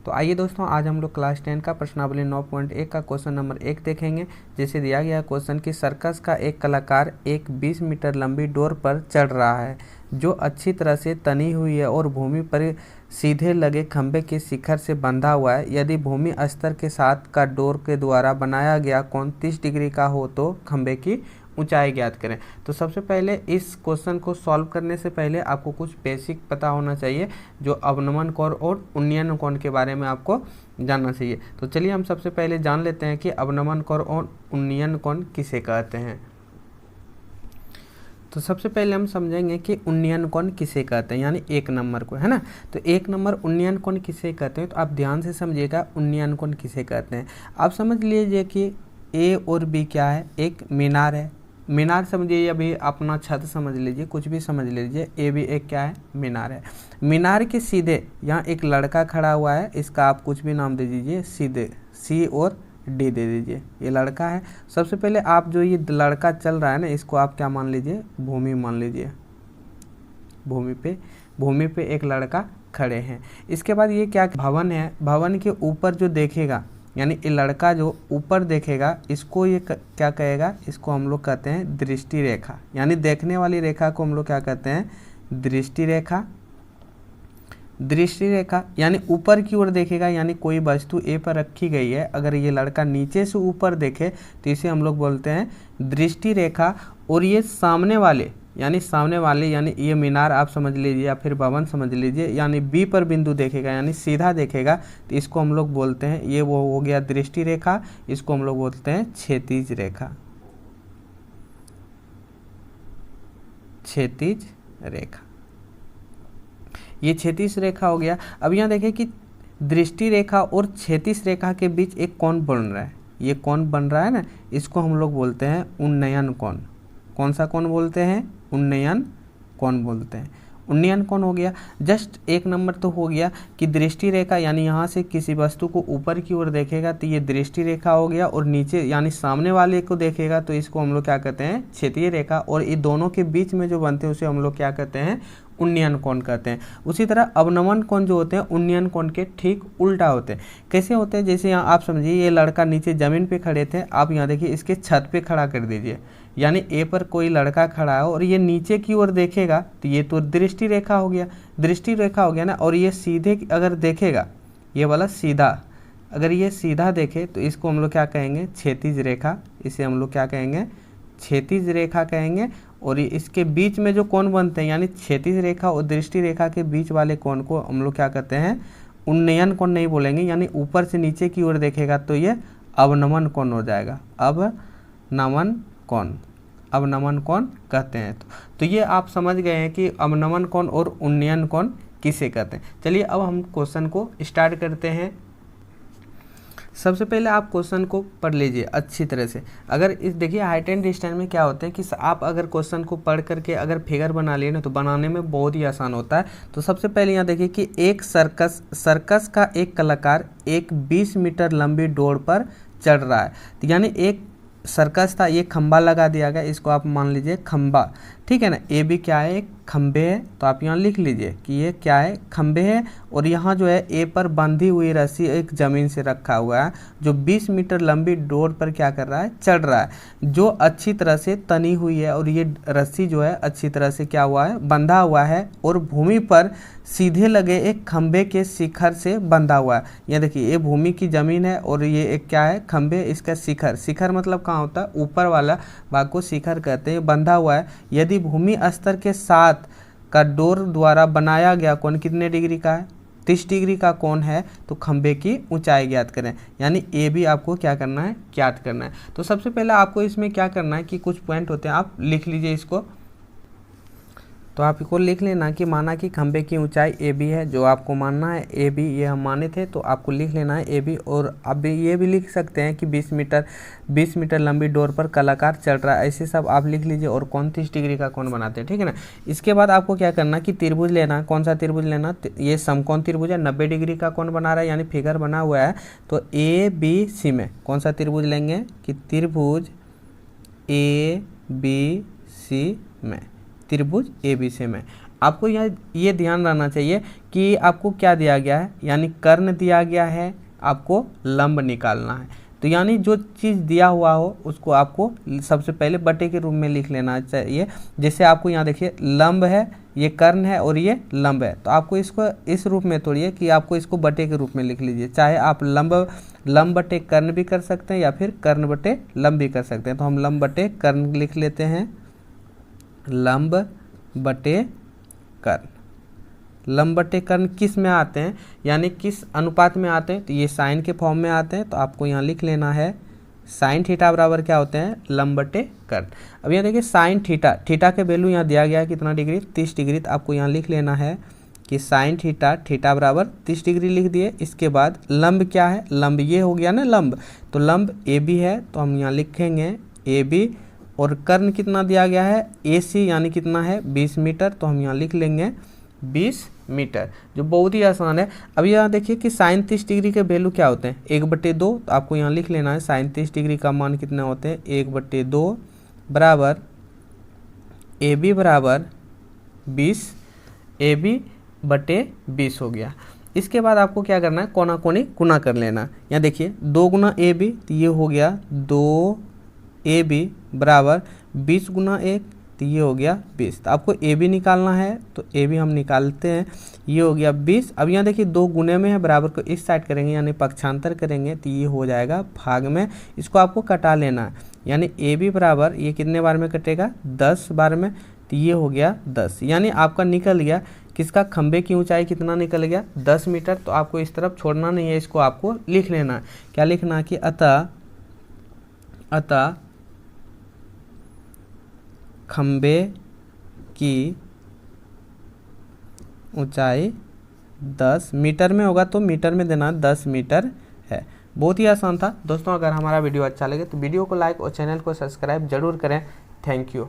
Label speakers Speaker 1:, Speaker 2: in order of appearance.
Speaker 1: तो आइए दोस्तों, आज हम लोग क्लास 10 का प्रश्नावली 9.1 का क्वेश्चन नंबर 1 देखेंगे, जिसे दिया गया क्वेश्चन कि सर्कस का एक कलाकार एक 20 मीटर लंबी डोर पर चढ़ रहा है जो अच्छी तरह से तनी हुई है और भूमि पर सीधे लगे खंभे के शिखर से बंधा हुआ है। यदि भूमि स्तर के साथ का डोर के द्वारा बनाया गया कोण 30 डिग्री का हो तो खंभे की ऊंचाई ज्ञात करें। तो सबसे पहले इस क्वेश्चन को सॉल्व करने से पहले आपको कुछ बेसिक पता होना चाहिए, जो अवनमन कोण और उन्नयन कोण के बारे में आपको जानना चाहिए। तो चलिए हम सबसे पहले जान लेते हैं कि अवनमन कोण और उन्नयन कोण किसे कहते हैं। तो सबसे पहले हम समझेंगे कि उन्नयन कोण किसे कहते हैं, यानी 1 नंबर को, है ना। तो 1 नंबर उन्नयन कोण किसे कहते हैं, तो आप ध्यान से समझिएगा उन्नयन कोण किसे कहते हैं। आप समझ लीजिए कि ए और बी क्या है, एक मीनार है। मीनार समझिए, अभी अपना छत समझ लीजिए, कुछ भी समझ लीजिए, ए भी एक क्या है, मीनार है। मीनार के सीधे यहाँ एक लड़का खड़ा हुआ है, इसका आप कुछ भी नाम दे दीजिए, सीधे सी और डी दे दीजिए, ये लड़का है। सबसे पहले आप जो ये लड़का चल रहा है ना, इसको आप क्या मान लीजिए, भूमि मान लीजिए। भूमि पे एक लड़का खड़े हैं। इसके बाद ये क्या भवन है, भवन के ऊपर जो देखेगा, यानी ये लड़का जो ऊपर देखेगा, इसको ये क्या कहेगा, इसको हम लोग कहते हैं दृष्टि रेखा, यानी देखने वाली रेखा को हम लोग क्या कहते हैं, दृष्टि रेखा। दृष्टि रेखा यानी ऊपर की ओर देखेगा, यानी कोई वस्तु ए पर रखी गई है, अगर ये लड़का नीचे से ऊपर देखे तो इसे हम लोग बोलते हैं दृष्टि रेखा। और ये सामने वाले यानी ये मीनार आप समझ लीजिए या फिर भवन समझ लीजिए, यानी बी पर बिंदु देखेगा, यानी सीधा देखेगा, तो इसको हम लोग बोलते हैं, ये वो हो गया दृष्टि रेखा, इसको हम लोग बोलते हैं क्षैतिज रेखा। क्षैतिज रेखा, ये क्षैतिज रेखा हो गया। अब यहाँ देखिए कि दृष्टि रेखा और क्षैतिज रेखा के बीच एक कोण बन रहा है, ये कोण बन रहा है ना, इसको हम लोग बोलते हैं उन्नयन कोण। कौन सा कोण बोलते हैं, उन्नयन कोण बोलते हैं। उन्नयन कोण हो गया। जस्ट 1 नंबर तो हो गया कि दृष्टि रेखा, यानी यहाँ से किसी वस्तु को ऊपर की ओर देखेगा तो ये दृष्टि रेखा हो गया, और नीचे यानी सामने वाले को देखेगा तो इसको हम लोग क्या कहते हैं, क्षैतिज रेखा। और ये दोनों के बीच में जो बनते हैं उसे हम लोग क्या कहते हैं, उन्नयन कोण कहते हैं। उसी तरह अवनमन कोण जो होते हैं उन्नयन कोण के ठीक उल्टा होते हैं। कैसे होते हैं, जैसे यहाँ आप समझिए ये लड़का नीचे जमीन पे खड़े थे, आप यहाँ देखिए इसके छत पे खड़ा कर दीजिए, यानी ए पर कोई लड़का खड़ा है और ये नीचे की ओर देखेगा तो ये तो दृष्टि रेखा हो गया, दृष्टि रेखा हो गया ना। और ये सीधे अगर देखेगा, ये वाला सीधा, अगर ये सीधा देखे तो इसको हम लोग क्या कहेंगे, क्षैतिज रेखा, इसे हम लोग क्या कहेंगे, क्षैतिज रेखा कहेंगे। और ये इसके बीच में जो कोण बनते हैं, यानी क्षैतिज रेखा और दृष्टि रेखा के बीच वाले कोण को हम लोग क्या कहते हैं, उन्नयन कोण नहीं बोलेंगे, यानी ऊपर से नीचे की ओर देखेगा तो ये अवनमन कोण हो जाएगा, अवनमन कोण, अवनमन कोण कहते हैं। तो ये आप समझ गए हैं कि अवनमन कोण और उन्नयन कोण किसे कहते हैं। चलिए अब हम क्वेश्चन को स्टार्ट करते हैं। सबसे पहले आप क्वेश्चन को पढ़ लीजिए अच्छी तरह से। अगर इस देखिए हाइट एंड डिस्टेंस में क्या होता है कि आप अगर क्वेश्चन को पढ़ करके अगर फिगर बना लिए ना, तो बनाने में बहुत ही आसान होता है। तो सबसे पहले यहाँ देखिए कि एक सर्कस का एक कलाकार एक 20 मीटर लंबी डोर पर चढ़ रहा है। तो यानी एक सर्कस था, ये खंबा लगा दिया गया, इसको आप मान लीजिए खंबा, ठीक है ना। ए भी क्या है, एक खंबे है, तो आप यहाँ लिख लीजिए कि ये क्या है, खंबे है। और यहाँ जो है ए पर बंधी हुई रस्सी एक ज़मीन से रखा हुआ है, जो 20 मीटर लंबी डोर पर क्या कर रहा है, चढ़ रहा है, जो अच्छी तरह से तनी हुई है। और ये रस्सी जो है अच्छी तरह से क्या हुआ है, बंधा हुआ है, और भूमि पर सीधे लगे एक खंबे के शिखर से बंधा हुआ है। ये देखिए ये भूमि की ज़मीन है और ये एक क्या है, खंबे, इसका शिखर, शिखर मतलब कहाँ होता है, ऊपर वाला भाग को शिखर कहते हैं, बंधा हुआ है। यदि भूमि स्तर के साथ का डोर द्वारा बनाया गया कोण कितने डिग्री का है, 30 डिग्री का कोण है, तो खंबे की ऊंचाई ज्ञात करें। यानी ए भी आपको क्या करना है, ज्ञात करना है। तो सबसे पहले आपको इसमें क्या करना है कि कुछ पॉइंट होते हैं, आप लिख लीजिए इसको। तो आप इसको लिख लेना कि माना कि खंबे की ऊंचाई ए बी है, जो आपको मानना है ए बी, ये हम माने थे, तो आपको लिख लेना है ए बी। और अब ये भी लिख सकते हैं कि 20 मीटर लंबी डोर पर कलाकार चढ़ रहा है, ऐसे सब आप लिख लीजिए। और कोण 30 डिग्री का कोण बनाते हैं, ठीक है ना। इसके बाद आपको क्या करना कि त्रिभुज लेना, कौन सा त्रिभुज लेना, ये समकोण त्रिभुज है, 90 डिग्री का कोण बना रहा है, यानी फिगर बना हुआ है। तो ए बी सी में कौन सा त्रिभुज लेंगे कि त्रिभुज ए बी सी में, त्रिभुज ABC में। आपको यहाँ ये ध्यान रहना चाहिए कि आपको क्या दिया गया है, यानी कर्ण दिया गया है, आपको लंब निकालना है। तो यानी जो चीज़ दिया हुआ हो उसको आपको सबसे पहले बटे के रूप में लिख लेना चाहिए। जैसे आपको यहाँ देखिए लंब है, ये कर्ण है और ये लंब है, तो आपको इसको इस रूप में तोड़िए कि आपको इसको बटे के रूप में लिख लीजिए। चाहे आप लंब बटे कर्ण भी कर सकते हैं या फिर कर्ण बटे लंब भी कर सकते हैं। तो हम लंब बटे कर्ण लिख लेते हैं, लंब बटे कर्ण। लंब बटे कर्ण किस में आते हैं, यानी किस अनुपात में आते हैं, तो ये साइन के फॉर्म में आते हैं। तो आपको यहाँ लिख लेना है साइन थीटा बराबर क्या होते हैं, लंब बटे कर्ण। अब यहाँ देखिए साइन थीटा, थीटा के वैल्यू यहाँ दिया गया है कितना डिग्री, 30 डिग्री। तो आपको यहाँ लिख लेना है कि साइन थीटा, थीटा बराबर 30 डिग्री लिख दिए। इसके बाद लंब क्या है, लंब ये हो गया ना लंब, तो लंब ए बी है, तो हम यहाँ लिखेंगे ए बी। और कर्ण कितना दिया गया है, ए सी, यानी कितना है 20 मीटर, तो हम यहाँ लिख लेंगे 20 मीटर, जो बहुत ही आसान है। अब यहाँ देखिए कि साइन 30 डिग्री के वैल्यू क्या होते हैं, 1/2। तो आपको यहाँ लिख लेना है साइन 30 डिग्री का मान कितने होते हैं, 1/2 बराबर ए बी बराबर 20, ए बी बटे 20 हो गया। इसके बाद आपको क्या करना है, कोना कोनी गुना कर लेना। यहाँ देखिए 2 गुना ए बी, तो ये हो गया 2 ए बी बराबर 20 गुना 1, तो ये हो गया 20। तो आपको ए बी निकालना है, तो ए बी हम निकालते हैं, ये हो गया 20। अब यहाँ देखिए 2 गुने में है, बराबर को इस साइड करेंगे यानी पक्षांतर करेंगे, तो ये हो जाएगा भाग में। इसको आपको कटा लेना है, यानी ए बी बराबर ये कितने बार में कटेगा, 10 बार में, तो ये हो गया 10। यानी आपका निकल गया किसका, खंबे की ऊंचाई कितना निकल गया, 10 मीटर। तो आपको इस तरफ छोड़ना नहीं है, इसको आपको लिख लेना है। क्या लिखना है कि अतः खंबे की ऊंचाई 10 मीटर में होगा, तो मीटर में देना 10 मीटर है। बहुत ही आसान था दोस्तों। अगर हमारा वीडियो अच्छा लगे तो वीडियो को लाइक और चैनल को सब्सक्राइब जरूर करें। Thank you.